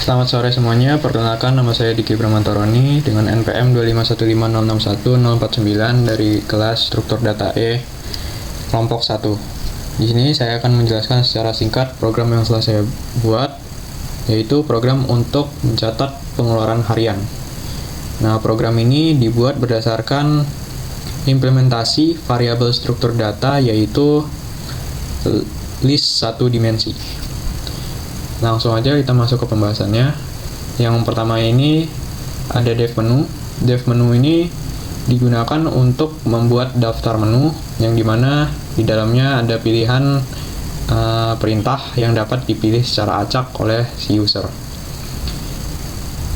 Selamat sore semuanya, perkenalkan nama saya Diki Bramantoroni dengan NPM 25150610449 dari kelas Struktur Data E kelompok 1. Di sini saya akan menjelaskan secara singkat program yang telah saya buat, yaitu program untuk mencatat pengeluaran harian. Nah, program ini dibuat berdasarkan implementasi variabel struktur data, yaitu list satu dimensi. Langsung aja kita masuk ke pembahasannya. Yang pertama ini ada dev menu. Dev menu ini digunakan untuk membuat daftar menu yang dimana di dalamnya ada pilihan perintah yang dapat dipilih secara acak oleh si user.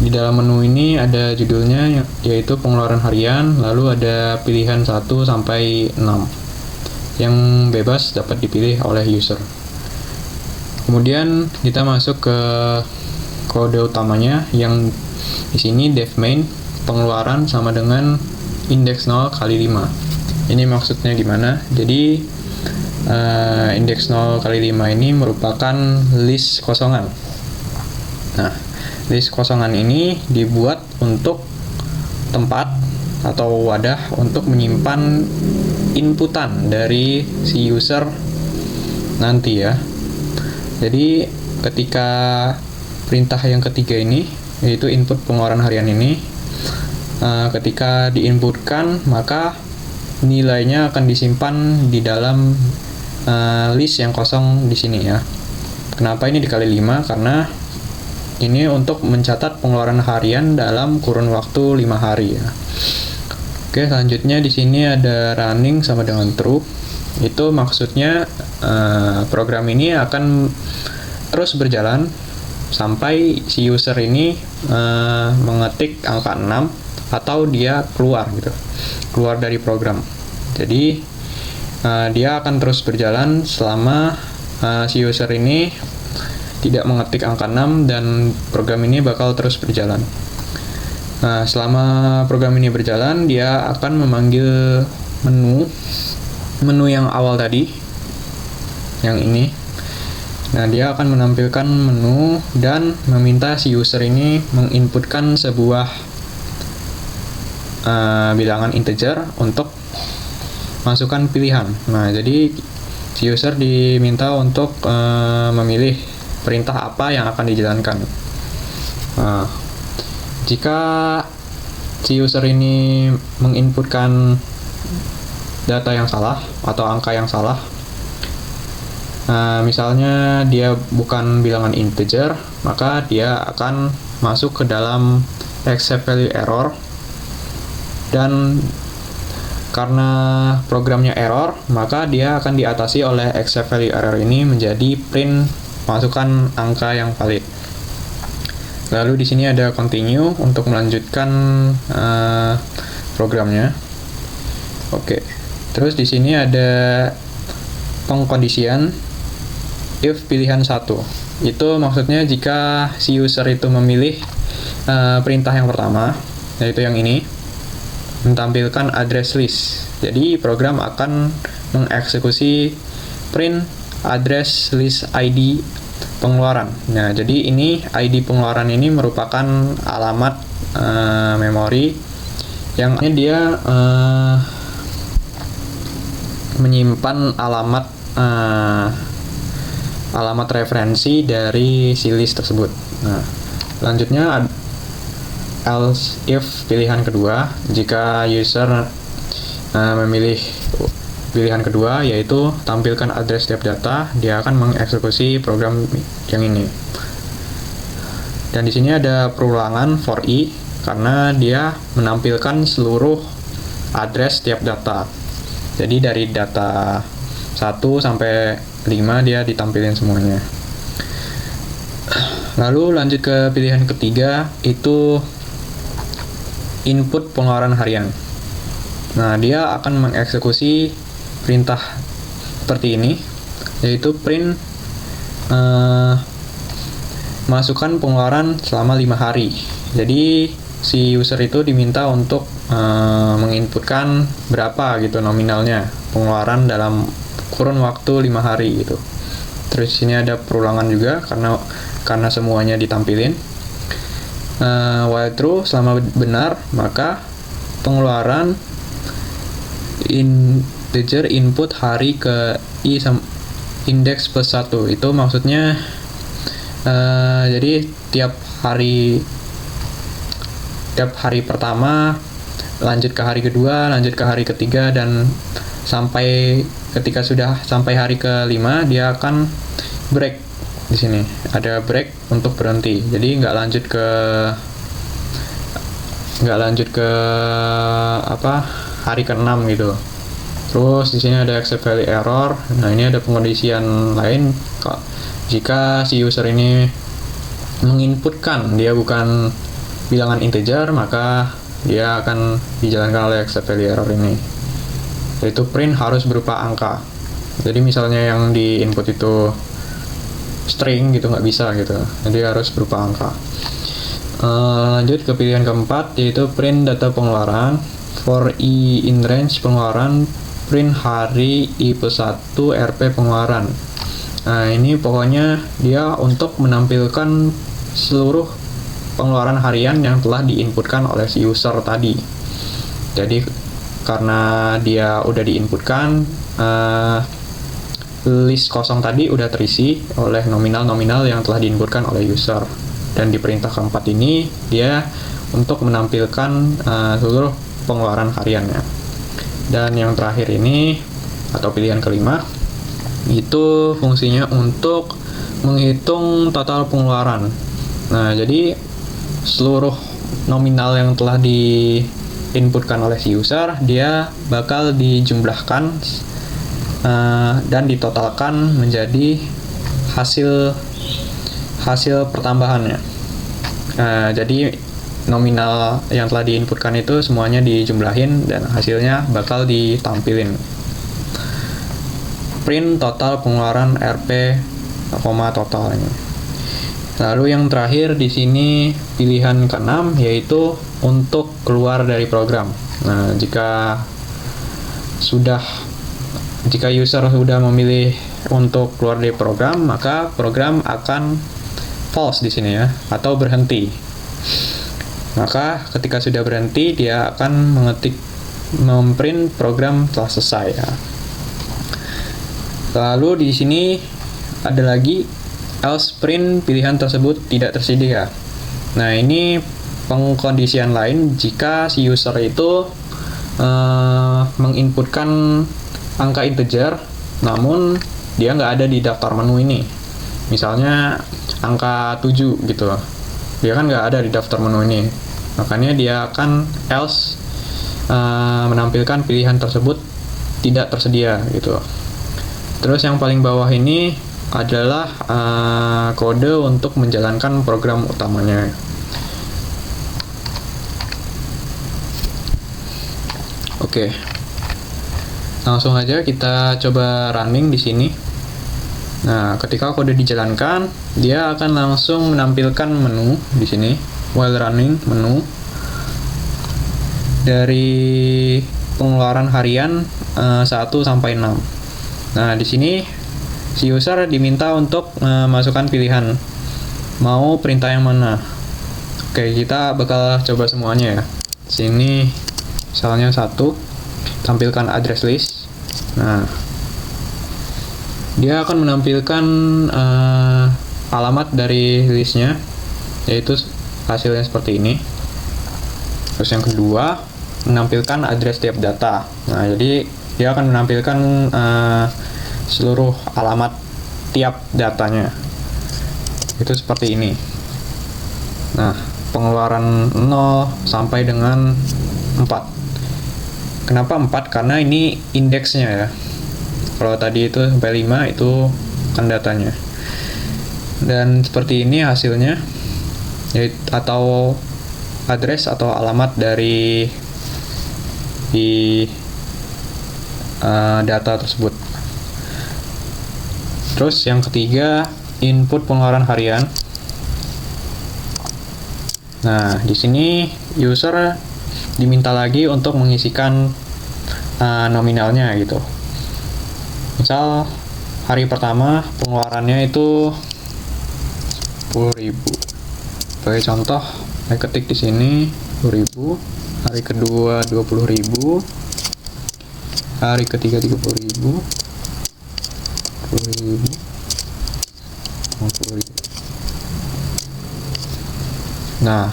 Di dalam menu ini ada judulnya yaitu pengeluaran harian, lalu ada pilihan 1 sampai 6 yang bebas dapat dipilih oleh user. Kemudian kita masuk ke kode utamanya yang di sini dev main pengeluaran sama dengan indeks 0 kali 5. Ini maksudnya gimana? Jadi indeks 0 kali 5 ini merupakan list kosongan. Nah, list kosongan ini dibuat untuk tempat atau wadah untuk menyimpan inputan dari si user nanti ya. Jadi ketika perintah yang ketiga ini, yaitu input pengeluaran harian ini, ketika diinputkan maka nilainya akan disimpan di dalam list yang kosong di sini ya. Kenapa ini dikali 5? Karena ini untuk mencatat pengeluaran harian dalam kurun waktu 5 hari ya. Oke, selanjutnya di sini ada running sama dengan true. Itu maksudnya program ini akan terus berjalan sampai si user ini mengetik angka 6 atau dia keluar dari program. Jadi dia akan terus berjalan selama si user ini tidak mengetik angka 6 dan program ini bakal terus berjalan. Nah, selama program ini berjalan, dia akan memanggil menu yang awal tadi, yang ini. Nah, dia akan menampilkan menu dan meminta si user ini menginputkan sebuah bilangan integer untuk masukkan pilihan. Nah, jadi si user diminta untuk memilih perintah apa yang akan dijalankan. Nah, jika si user ini menginputkan data yang salah atau angka yang salah, misalnya dia bukan bilangan integer, maka dia akan masuk ke dalam accept value error, dan karena programnya error, maka dia akan diatasi oleh accept value error ini menjadi print masukkan angka yang valid. Lalu di sini ada continue untuk melanjutkan programnya. Oke. Terus di sini ada pengkondisian if pilihan 1. Itu maksudnya jika si user itu memilih perintah yang pertama, yaitu yang ini, menampilkan address list. Jadi program akan mengeksekusi print address list ID pengeluaran. Nah, jadi ini ID pengeluaran ini merupakan alamat memori yang dia menyimpan alamat referensi dari si list tersebut. Nah, selanjutnya else if pilihan kedua, jika user memilih pilihan kedua yaitu tampilkan address tiap data, dia akan mengeksekusi program yang ini. Dan di sini ada perulangan for i karena dia menampilkan seluruh address tiap data. Jadi dari data 1 sampai 5 dia ditampilin semuanya. Lalu lanjut ke pilihan ketiga, itu input pengeluaran harian. Nah, dia akan mengeksekusi perintah seperti ini, yaitu print masukkan pengeluaran selama 5 hari. Jadi si user itu diminta untuk menginputkan berapa gitu nominalnya pengeluaran dalam kurun waktu 5 hari gitu. Terus sini ada perulangan juga karena semuanya ditampilin. while true selama benar, maka pengeluaran integer input hari ke i indeks plus 1. Itu maksudnya jadi tiap hari pertama lanjut ke hari kedua, lanjut ke hari ketiga, dan sampai ketika sudah sampai hari kelima dia akan break. Di sini ada break untuk berhenti, jadi nggak lanjut ke hari ke-6 gitu. Terus di sini ada except value error. Nah, ini ada pengkondisian lain jika si user ini menginputkan dia bukan bilangan integer, maka dia akan dijalankan oleh except value error ini, yaitu print harus berupa angka. Jadi misalnya yang di input itu string gitu, nggak bisa gitu, jadi harus berupa angka. Lanjut ke pilihan keempat, yaitu print data pengeluaran. For i in range pengeluaran, print hari i plus 1 rp pengeluaran. Nah, ini pokoknya dia untuk menampilkan seluruh pengeluaran harian yang telah diinputkan oleh si user tadi. Jadi karena dia udah diinputkan, list kosong tadi udah terisi oleh nominal-nominal yang telah diinputkan oleh user. Dan di perintah keempat ini dia untuk menampilkan seluruh pengeluaran hariannya. Dan yang terakhir ini atau pilihan kelima itu fungsinya untuk menghitung total pengeluaran. Nah, jadi seluruh nominal yang telah diinputkan oleh si user dia bakal dijumlahkan dan ditotalkan menjadi hasil pertambahannya. Jadi nominal yang telah diinputkan itu semuanya dijumlahin dan hasilnya bakal ditampilin. Print total pengeluaran RP, total ini. Lalu yang terakhir di sini pilihan ke-6 yaitu untuk keluar dari program. Nah, jika user sudah memilih untuk keluar dari program, maka program akan false di sini ya, atau berhenti. Maka ketika sudah berhenti, dia akan memprint program telah selesai ya. Lalu di sini ada lagi else print pilihan tersebut tidak tersedia. Nah, ini pengkondisian lain jika si user itu menginputkan angka integer, namun dia nggak ada di daftar menu ini. Misalnya angka 7 gitu, dia kan nggak ada di daftar menu ini. Makanya dia akan else menampilkan pilihan tersebut tidak tersedia gitu. Terus yang paling bawah ini adalah kode untuk menjalankan program utamanya. Oke. Langsung aja kita coba running di sini. Nah, ketika kode dijalankan, dia akan langsung menampilkan menu di sini, while running menu dari pengeluaran harian 1 sampai 6. Nah, di sini si user diminta untuk masukkan pilihan mau perintah yang mana. Oke, kita bakal coba semuanya ya. Sini misalnya 1, tampilkan address list. Nah, dia akan menampilkan alamat dari listnya, yaitu hasilnya seperti ini. Terus yang kedua, menampilkan address tiap data. Nah, jadi dia akan menampilkan seluruh alamat tiap datanya. Itu seperti ini. Nah, pengeluaran 0 sampai dengan 4. Kenapa 4? Karena ini indeksnya ya. Kalau tadi itu sampai 5 itu kan datanya. Dan seperti ini hasilnya, atau address atau alamat dari data tersebut. Terus yang ketiga, input pengeluaran harian. Nah, di sini user diminta lagi untuk mengisikan nominalnya gitu. Misal hari pertama pengeluarannya itu 10.000. Sebagai contoh, Saya ketik di sini 10.000, hari kedua 20.000, hari ketiga 30.000, 10.000, 50.000. Nah,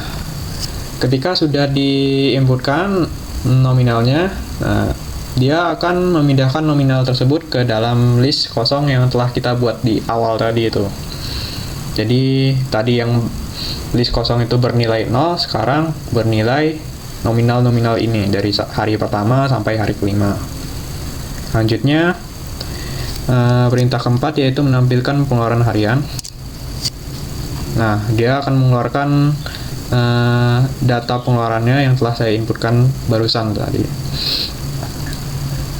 ketika sudah diinputkan nominalnya, nah, dia akan memindahkan nominal tersebut ke dalam list kosong yang telah kita buat di awal tadi itu. Jadi tadi yang list kosong itu bernilai 0, sekarang bernilai nominal-nominal ini dari hari pertama sampai hari kelima. Selanjutnya perintah keempat yaitu menampilkan pengeluaran harian. Nah, dia akan mengeluarkan data pengeluarannya yang telah saya inputkan barusan tadi.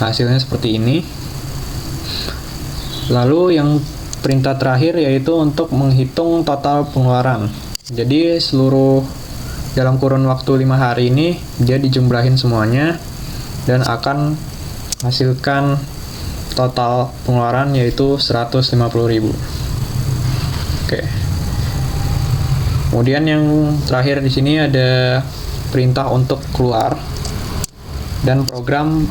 Hasilnya seperti ini. Lalu yang perintah terakhir yaitu untuk menghitung total pengeluaran. Jadi seluruh dalam kurun waktu 5 hari ini dia dijumlahin semuanya dan akan hasilkan total pengeluaran yaitu 150.000. Oke. Kemudian yang terakhir di sini ada perintah untuk keluar dan program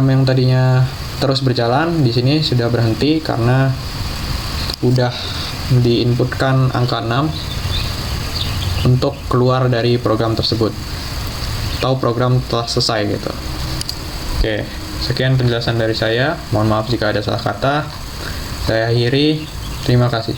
yang tadinya terus berjalan di sini sudah berhenti karena udah diinputkan angka 6 untuk keluar dari program tersebut atau program telah selesai gitu. Oke, sekian penjelasan dari saya. Mohon maaf jika ada salah kata. Saya akhiri. Terima kasih.